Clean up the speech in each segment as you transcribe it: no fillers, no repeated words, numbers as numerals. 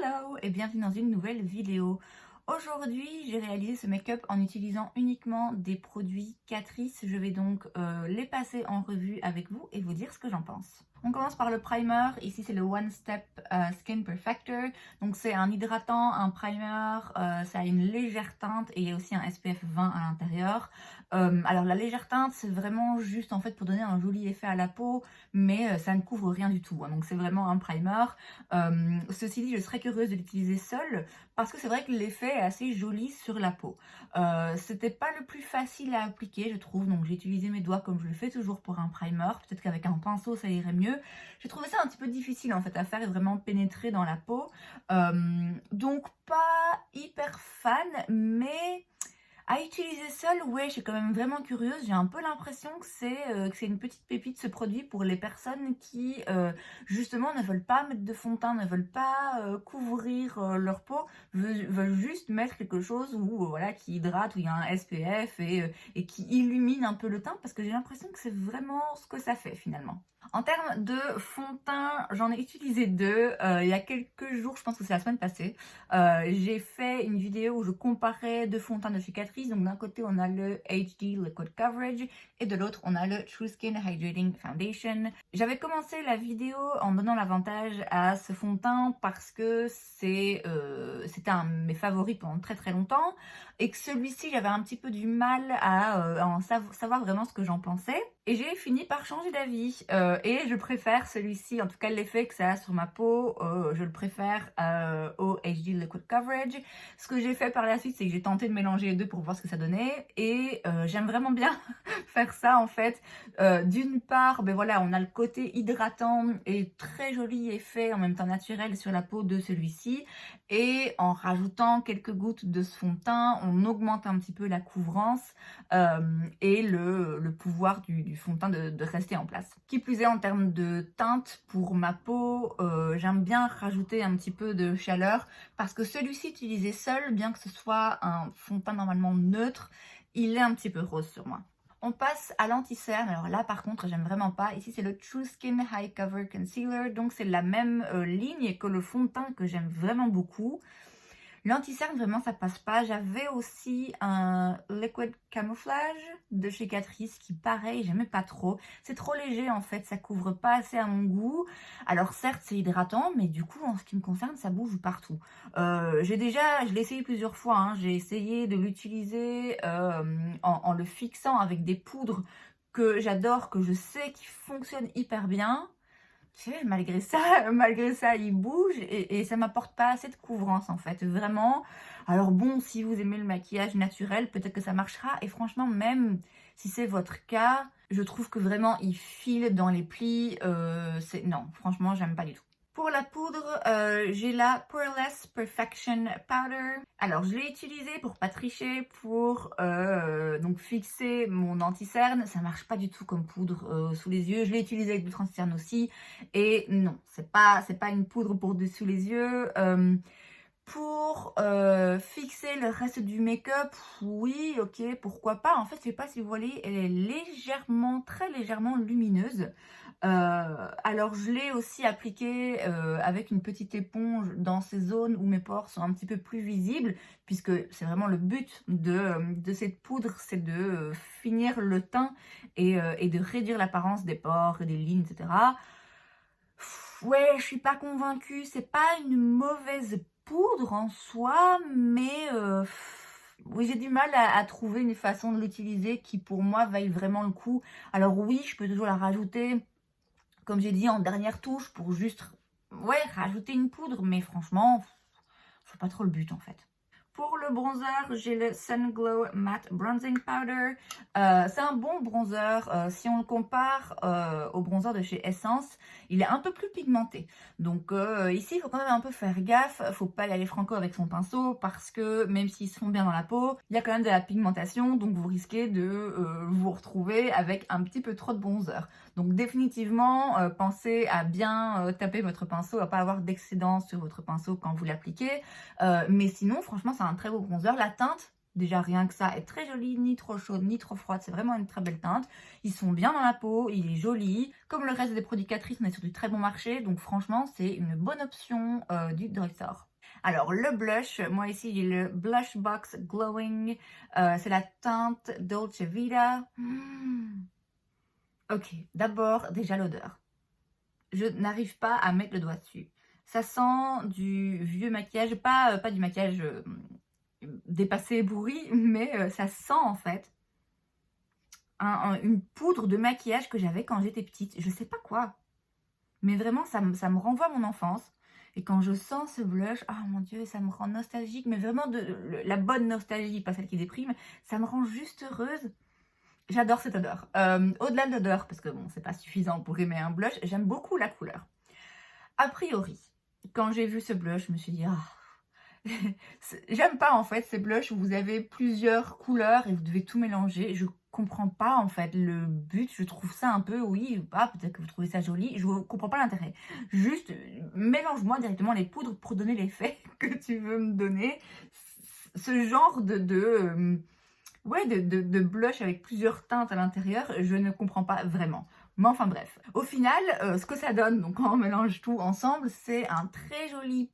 Hello et bienvenue dans une nouvelle vidéo. Aujourd'hui, j'ai réalisé ce make-up en utilisant uniquement des produits Catrice. Je vais donc les passer en revue avec vous et vous dire ce que j'en pense. On commence par le primer. Ici, c'est le One Step Skin Perfector. Donc, c'est un hydratant, un primer. Ça a une légère teinte et il y a aussi un SPF 20 à l'intérieur. Alors, la légère teinte, c'est vraiment juste en fait pour donner un joli effet à la peau, mais ça ne couvre rien du tout. Hein. Donc, c'est vraiment un primer. Ceci dit, je serais curieuse de l'utiliser seule parce que c'est vrai que l'effet est assez joli sur la peau. C'était pas le plus facile à appliquer, je trouve. Donc, j'ai utilisé mes doigts comme je le fais toujours pour un primer. Peut-être qu'avec un pinceau, ça irait mieux. J'ai trouvé ça un petit peu difficile en fait à faire et vraiment pénétrer dans la peau. Donc pas hyper fan, mais à utiliser seul, ouais, je suis quand même vraiment curieuse. J'ai un peu l'impression que c'est une petite pépite ce produit pour les personnes qui justement ne veulent pas mettre de fond de teint, ne veulent pas couvrir leur peau, veulent juste mettre quelque chose où, voilà, qui hydrate, où il y a un SPF et qui illumine un peu le teint parce que j'ai l'impression que c'est vraiment ce que ça fait finalement. En termes de fond de teint, j'en ai utilisé deux il y a quelques jours, je pense que c'est la semaine passée. J'ai fait une vidéo où je comparais deux fonds de teint de chez Catrice. Donc d'un côté on a le HD Liquid Coverage et de l'autre on a le True Skin Hydrating Foundation. J'avais commencé la vidéo en donnant l'avantage à ce fond de teint parce que c'était un de mes favoris pendant très très longtemps et que celui-ci j'avais un petit peu du mal à en savoir vraiment ce que j'en pensais. Et j'ai fini par changer d'avis et je préfère celui-ci, en tout cas l'effet que ça a sur ma peau, je le préfère au HD Liquid Coverage. Ce que j'ai fait par la suite, c'est que j'ai tenté de mélanger les deux pour voir ce que ça donnait et j'aime vraiment bien faire ça en fait. D'une part, ben voilà, on a le côté hydratant et très joli effet en même temps naturel sur la peau de celui-ci et en rajoutant quelques gouttes de ce fond de teint, on augmente un petit peu la couvrance et le pouvoir du fond de teint de rester en place. Qui plus est, en termes de teinte pour ma peau, j'aime bien rajouter un petit peu de chaleur parce que celui-ci utilisé seul, bien que ce soit un fond de teint normalement neutre, il est un petit peu rose sur moi. On passe à l'anti-cerne. Alors là, par contre, j'aime vraiment pas. Ici, c'est le True Skin High Cover Concealer. Donc, c'est la même ligne que le fond de teint que j'aime vraiment beaucoup. L'anti-cerne, vraiment, ça passe pas. J'avais aussi un Liquid Camouflage de chez Catrice qui, pareil, j'aimais pas trop. C'est trop léger, en fait. Ça couvre pas assez à mon goût. Alors, certes, c'est hydratant, mais du coup, en ce qui me concerne, ça bouge partout. Je l'ai essayé plusieurs fois. Hein. J'ai essayé de l'utiliser en le fixant avec des poudres que j'adore, que je sais qui fonctionnent hyper bien. Tu sais, malgré ça, il bouge et ça m'apporte pas assez de couvrance en fait, vraiment. Alors bon, si vous aimez le maquillage naturel, peut-être que ça marchera. Et franchement, même si c'est votre cas, je trouve que vraiment il file dans les plis. Non, franchement, j'aime pas du tout. Pour la poudre, j'ai la Poreless Perfection Powder. Alors, je l'ai utilisée pour pas tricher, pour donc fixer mon anti-cerne. Ça marche pas du tout comme poudre sous les yeux. Je l'ai utilisée avec du anti-cerne aussi. Et non, c'est pas une poudre pour dessous les yeux. Pour fixer le reste du make-up, oui, ok, pourquoi pas. En fait, je sais pas si vous voyez, elle est légèrement, très légèrement lumineuse. Alors, je l'ai aussi appliquée avec une petite éponge dans ces zones où mes pores sont un petit peu plus visibles, puisque c'est vraiment le but de cette poudre, c'est de finir le teint et de réduire l'apparence des pores et des lignes, etc. Ouais, je suis pas convaincue, c'est pas une mauvaise poudre en soi, mais oui, j'ai du mal à trouver une façon de l'utiliser qui pour moi vaille vraiment le coup. Alors oui, je peux toujours la rajouter, comme j'ai dit, en dernière touche pour juste, ouais, rajouter une poudre, mais franchement, c'est pas trop le but en fait. Pour le bronzer, j'ai le Sun Glow Matte Bronzing Powder. C'est un bon bronzer. Si on le compare au bronzer de chez Essence, il est un peu plus pigmenté. Donc ici, il faut quand même un peu faire gaffe. Il ne faut pas y aller franco avec son pinceau parce que même s'ils se font bien dans la peau, il y a quand même de la pigmentation. Donc vous risquez de vous retrouver avec un petit peu trop de bronzer. Donc définitivement, pensez à bien taper votre pinceau, à pas avoir d'excédent sur votre pinceau quand vous l'appliquez. Mais sinon, franchement, c'est un très beau bronzer. La teinte, Déjà, rien que ça est très joli, ni trop chaude, ni trop froide. C'est vraiment une très belle teinte. Ils sont bien dans la peau, il est joli. Comme le reste des produits Catrice, on est sur du très bon marché. Donc franchement, c'est une bonne option du drugstore. Alors, le blush, moi ici, j'ai le Blush Box Glowing. C'est la teinte Dolce Vita. Ok, d'abord, déjà l'odeur. Je n'arrive pas à mettre le doigt dessus. Ça sent du vieux maquillage, pas du maquillage dépassé, bourri, mais ça sent en fait une poudre de maquillage que j'avais quand j'étais petite. Je sais pas quoi, mais vraiment ça me renvoie à mon enfance. Et quand je sens ce blush, oh mon dieu, ça me rend nostalgique, mais vraiment la bonne nostalgie, pas celle qui déprime. Ça me rend juste heureuse. J'adore cette odeur. Au-delà de l'odeur, parce que bon, c'est pas suffisant pour aimer un blush, j'aime beaucoup la couleur. A priori, quand j'ai vu ce blush, je me suis dit, ah, j'aime pas en fait ces blushs où vous avez plusieurs couleurs et vous devez tout mélanger. Je comprends pas en fait le but. Je trouve ça un peu, oui ou pas, peut-être que vous trouvez ça joli. Je comprends pas l'intérêt. Juste, mélange-moi directement les poudres pour donner l'effet que tu veux me donner. Ce genre ouais, de blush avec plusieurs teintes à l'intérieur, je ne comprends pas vraiment. Mais enfin bref. Au final, ce que ça donne, donc quand on mélange tout ensemble, c'est un très joli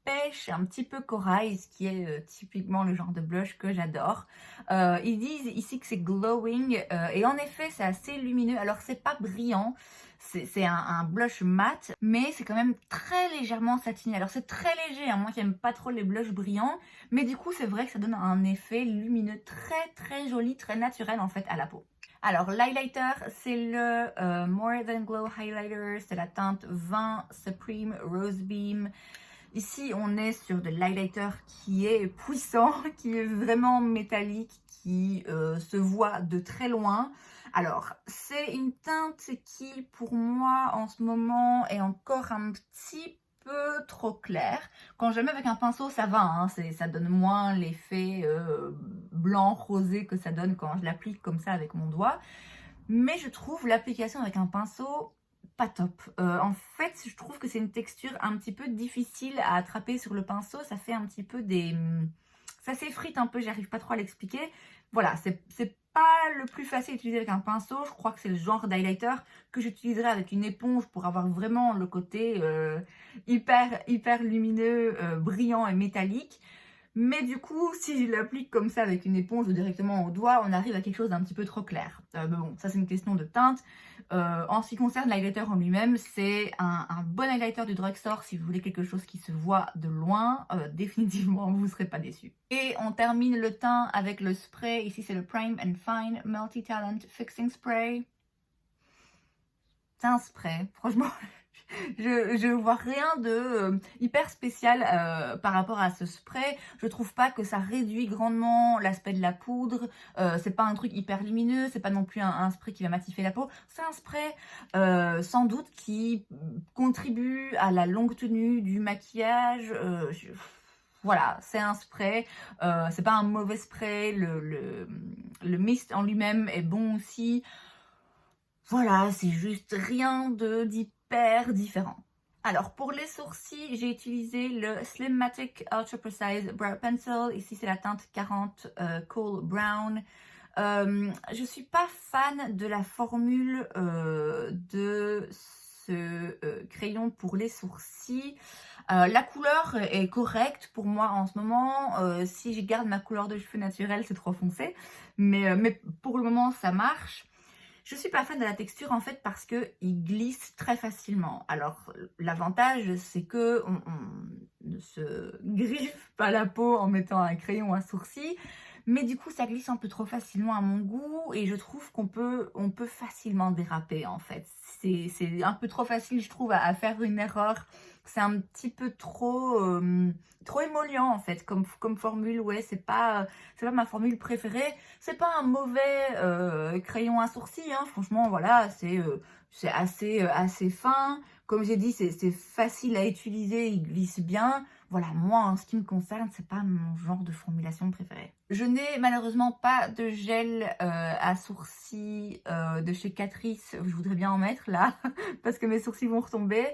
pêche, un petit peu corail, ce qui est typiquement le genre de blush que j'adore. Ils disent ici que c'est glowing, et en effet c'est assez lumineux. Alors c'est pas brillant, c'est un blush mat, mais c'est quand même très légèrement satiné. Alors c'est très léger, hein, moi qui n'aime pas trop les blushs brillants, mais du coup c'est vrai que ça donne un effet lumineux très joli, très naturel en fait à la peau. Alors l'highlighter, c'est le More Than Glow Highlighter, c'est la teinte 20 Supreme Rose Beam. Ici, on est sur de l'highlighter qui est puissant, qui est vraiment métallique, qui se voit de très loin. Alors, c'est une teinte qui, pour moi, en ce moment, est encore un petit peu trop claire. Quand je la mets avec un pinceau, ça va, hein, ça donne moins l'effet blanc rosé que ça donne quand je l'applique comme ça avec mon doigt. Mais je trouve l'application avec un pinceau pas top. En fait, je trouve que c'est une texture un petit peu difficile à attraper sur le pinceau. Ça fait un petit peu ça s'effrite un peu, j'arrive pas trop à l'expliquer. Voilà, c'est pas le plus facile à utiliser avec un pinceau. Je crois que c'est le genre d'highlighter que j'utiliserai avec une éponge pour avoir vraiment le côté hyper lumineux, brillant et métallique. Mais du coup, si je l'applique comme ça avec une éponge ou directement au doigt, on arrive à quelque chose d'un petit peu trop clair. Mais bon, ça c'est une question de teinte. En ce qui concerne l'highlighter en lui-même, c'est un bon highlighter du drugstore si vous voulez quelque chose qui se voit de loin. Définitivement, vous ne serez pas déçus. Et on termine le teint avec le spray. Ici, c'est le Prime and Fine Multi-Talent Fixing Spray. C'est un spray, franchement... Je vois rien de hyper spécial par rapport à ce spray. Je trouve pas que ça réduit grandement l'aspect de la poudre. C'est pas un truc hyper lumineux, c'est pas non plus un spray qui va matifier la peau. C'est un spray sans doute qui contribue à la longue tenue du maquillage. Voilà, c'est un spray, c'est pas un mauvais spray. Le mist en lui-même est bon aussi. Voilà, c'est juste rien d'hyper différent. Alors, pour les sourcils, j'ai utilisé le Slimmatic Ultra Precise Brow Pencil. Ici, c'est la teinte 40 Cool Brown. Je suis pas fan de la formule de ce crayon pour les sourcils. La couleur est correcte pour moi en ce moment. Si je garde ma couleur de cheveux naturelle, c'est trop foncé. Mais pour le moment, ça marche. Je suis pas fan de la texture en fait parce qu'il glisse très facilement. Alors l'avantage c'est que on ne se griffe pas la peau en mettant un crayon à sourcil, mais du coup ça glisse un peu trop facilement à mon goût et je trouve qu'on peut facilement déraper en fait. C'est un peu trop facile je trouve à faire une erreur. C'est un petit peu trop émollient en fait comme formule. Ouais, c'est pas ma formule préférée. C'est pas un mauvais crayon à sourcils, hein. Franchement voilà, c'est assez fin. Comme j'ai dit, c'est facile à utiliser, il glisse bien. Voilà, moi en ce qui me concerne, c'est pas mon genre de formulation préférée. Je n'ai malheureusement pas de gel à sourcils de chez Catrice. Je voudrais bien en mettre là parce que mes sourcils vont retomber.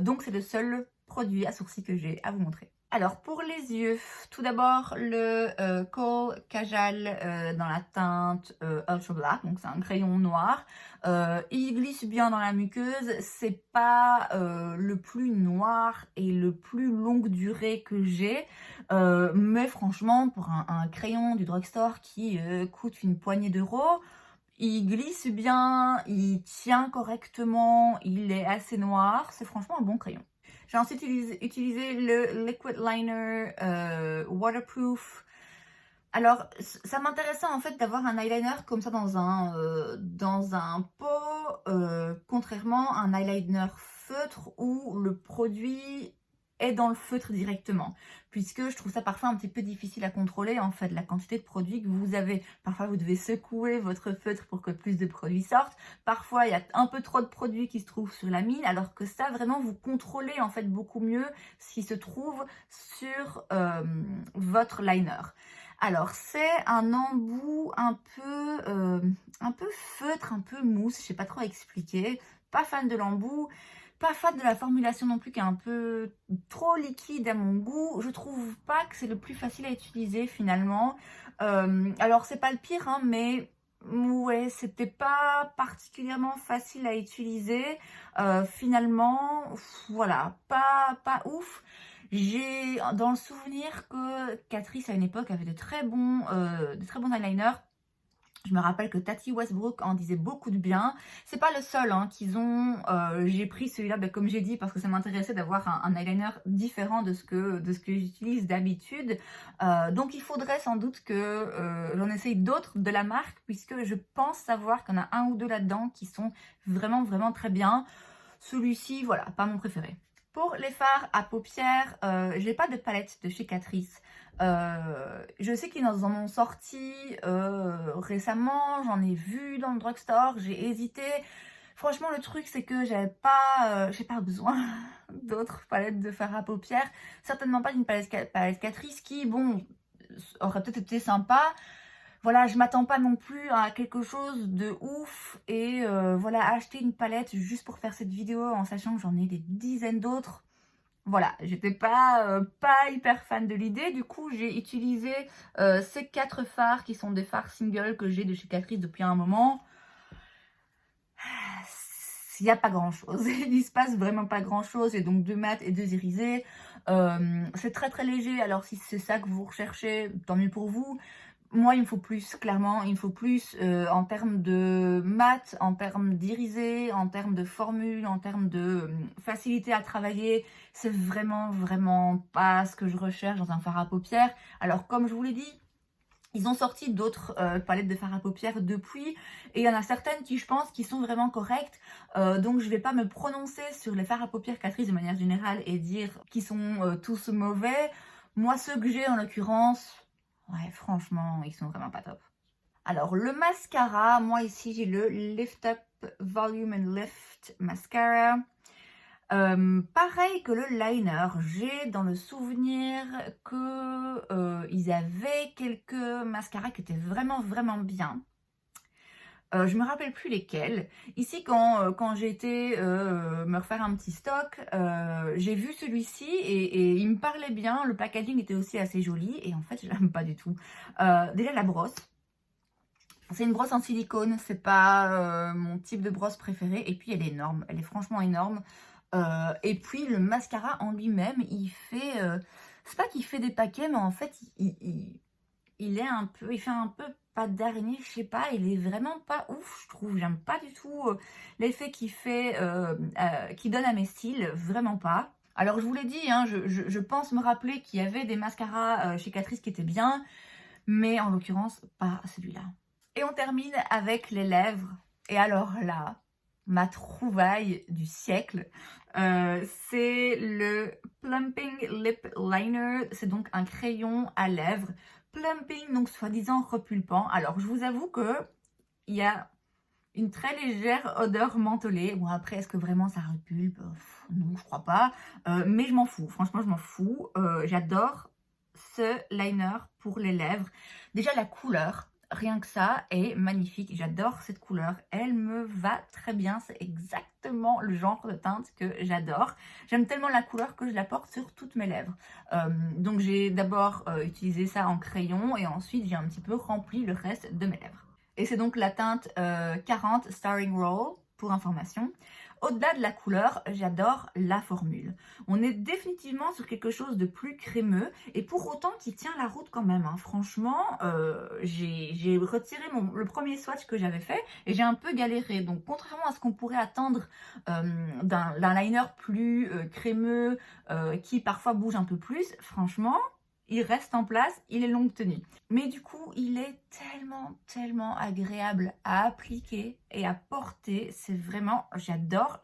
Donc c'est le seul produit à sourcils que j'ai à vous montrer. Alors pour les yeux, tout d'abord le Kohl Kajal dans la teinte Ultra Black, donc c'est un crayon noir. Il glisse bien dans la muqueuse, c'est pas le plus noir et le plus longue durée que j'ai, mais franchement pour un crayon du drugstore qui coûte une poignée d'euros, il glisse bien, il tient correctement, il est assez noir, c'est franchement un bon crayon. J'ai ensuite utilisé le Liquid Liner Waterproof. Alors, ça m'intéressait en fait d'avoir un eyeliner comme ça dans un pot, contrairement à un eyeliner feutre où le produit est dans le feutre directement, puisque je trouve ça parfois un petit peu difficile à contrôler en fait la quantité de produit que vous avez. Parfois vous devez secouer votre feutre pour que plus de produits sortent, parfois il y a un peu trop de produits qui se trouvent sur la mine, alors que ça vraiment vous contrôlez en fait beaucoup mieux ce qui se trouve sur votre liner. Alors c'est un embout un peu feutre, un peu mousse, je sais pas trop expliquer, pas fan de l'embout. Pas fan de la formulation non plus qui est un peu trop liquide à mon goût. Je trouve pas que c'est le plus facile à utiliser finalement. Alors c'est pas le pire hein, mais ouais c'était pas particulièrement facile à utiliser. Finalement voilà pas ouf. J'ai dans le souvenir que Catrice à une époque avait de très bons eyeliners. Je me rappelle que Tati Westbrook en disait beaucoup de bien. C'est pas le seul hein, qu'ils ont. J'ai pris celui-là, comme j'ai dit, parce que ça m'intéressait d'avoir un eyeliner différent de ce que j'utilise d'habitude. Donc il faudrait sans doute que j'en essaye d'autres de la marque, puisque je pense savoir qu'il y en a un ou deux là-dedans qui sont vraiment, vraiment très bien. Celui-ci, voilà, pas mon préféré. Pour les fards à paupières, j'ai pas de palette de chez Catrice. Je sais qu'ils en ont sorti récemment, j'en ai vu dans le drugstore, j'ai hésité. Franchement, le truc, c'est que j'ai pas besoin d'autres palettes de fard à paupières. Certainement pas d'une palette Catrice qui, bon, aurait peut-être été sympa. Voilà, je m'attends pas non plus à quelque chose de ouf et voilà, acheter une palette juste pour faire cette vidéo en sachant que j'en ai des dizaines d'autres. Voilà, j'étais pas hyper fan de l'idée. Du coup, j'ai utilisé ces 4 fards qui sont des fards singles que j'ai de chez Catrice depuis un moment. Il n'y a pas grand chose, il se passe vraiment pas grand chose. J'ai donc 2 mat et 2 irisés. C'est très très léger, alors si c'est ça que vous recherchez, tant mieux pour vous. Moi, il me faut plus, clairement, il me faut plus en termes de mat, en termes d'irisé, en termes de formule, en termes de facilité à travailler. C'est vraiment, vraiment pas ce que je recherche dans un fard à paupières. Alors, comme je vous l'ai dit, ils ont sorti d'autres palettes de fard à paupières depuis, et il y en a certaines qui, je pense, qui sont vraiment correctes. Donc, je vais pas me prononcer sur les fards à paupières Catrice de manière générale et dire qu'ils sont tous mauvais. Moi, ceux que j'ai en l'occurrence... ouais, franchement, ils sont vraiment pas top. Alors, le mascara, moi ici, j'ai le Lift Up Volume and Lift Mascara. Pareil que le liner, j'ai dans le souvenir que ils avaient quelques mascaras qui étaient vraiment, vraiment bien. Je me rappelle plus lesquels. Ici, quand j'ai été me refaire un petit stock, j'ai vu celui-ci et il me parlait bien. Le packaging était aussi assez joli et en fait, je l'aime pas du tout. Déjà, la brosse. C'est une brosse en silicone, c'est pas mon type de brosse préféré. Et puis, elle est énorme, elle est franchement énorme. Et puis, le mascara en lui-même, il fait... c'est pas qu'il fait des paquets, mais en fait, il fait un peu pas d'araignée, je sais pas, il est vraiment pas ouf, je trouve. J'aime pas du tout l'effet qu'il fait, qu'il donne à mes styles, vraiment pas. Alors je vous l'ai dit, hein, je pense me rappeler qu'il y avait des mascaras chez Catrice qui étaient bien, mais en l'occurrence pas celui-là. Et on termine avec les lèvres. Et alors là, ma trouvaille du siècle, c'est le Plumping Lip Liner. C'est donc un crayon à lèvres. Plumping, donc soi-disant repulpant. Alors, je vous avoue que il y a une très légère odeur mentholée. Bon, après, est-ce que vraiment ça repulpe? Non, je crois pas. Mais je m'en fous. Franchement, je m'en fous. J'adore ce liner pour les lèvres. Déjà, la couleur. Rien que ça est magnifique, j'adore cette couleur, elle me va très bien, c'est exactement le genre de teinte que j'adore. J'aime tellement la couleur que je la porte sur toutes mes lèvres. Donc j'ai d'abord utilisé ça en crayon et ensuite j'ai un petit peu rempli le reste de mes lèvres. Et c'est donc la teinte 40 Starring Roll, pour information. Au-delà de la couleur, j'adore la formule. On est définitivement sur quelque chose de plus crémeux et pour autant qui tient la route quand même, hein. Franchement, j'ai retiré le premier swatch que j'avais fait et j'ai un peu galéré. Donc contrairement à ce qu'on pourrait attendre d'un liner plus crémeux qui parfois bouge un peu plus, franchement, il reste en place, il est longue tenue. Mais du coup, il est tellement agréable à appliquer et à porter. C'est vraiment, j'adore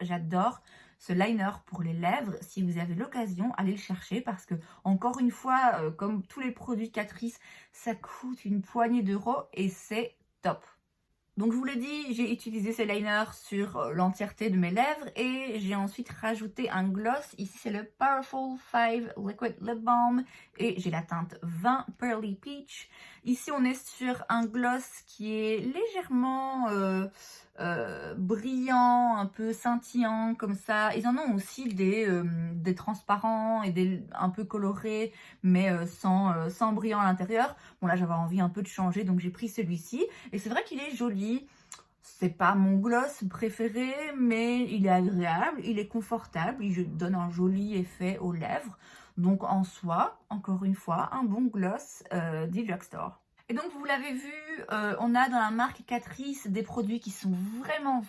ce liner pour les lèvres. Si vous avez l'occasion, allez le chercher parce que, encore une fois, comme tous les produits Catrice, ça coûte une poignée d'euros et c'est top. Donc je vous l'ai dit, j'ai utilisé ces liners sur l'entièreté de mes lèvres et j'ai ensuite rajouté un gloss. Ici c'est le Powerful 5 Liquid Lip Balm et j'ai la teinte 20 Pearly Peach. Ici on est sur un gloss qui est légèrement brillant, un peu scintillant comme ça. Ils en ont aussi des transparents et un peu colorés mais sans brillant à l'intérieur. Bon là j'avais envie un peu de changer donc j'ai pris celui-ci et c'est vrai qu'il est joli. C'est pas mon gloss préféré mais il est agréable, il est confortable, il donne un joli effet aux lèvres. Donc en soi, encore une fois, un bon gloss du drugstore. Et donc vous l'avez vu, on a dans la marque Catrice des produits qui sont vraiment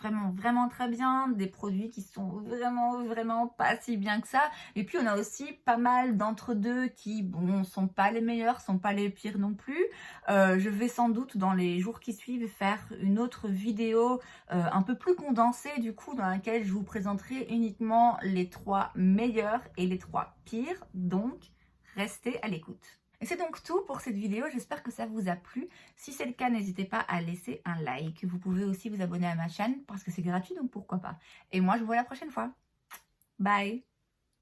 très bien, des produits qui sont vraiment pas si bien que ça. Et puis on a aussi pas mal d'entre-deux qui, bon, sont pas les meilleurs, sont pas les pires non plus. Je vais sans doute dans les jours qui suivent faire une autre vidéo un peu plus condensée du coup, dans laquelle je vous présenterai uniquement les 3 meilleurs et les 3 pires. Donc restez à l'écoute. Et c'est donc tout pour cette vidéo, j'espère que ça vous a plu. Si c'est le cas, n'hésitez pas à laisser un like. Vous pouvez aussi vous abonner à ma chaîne parce que c'est gratuit, donc pourquoi pas. Et moi, je vous vois la prochaine fois. Bye!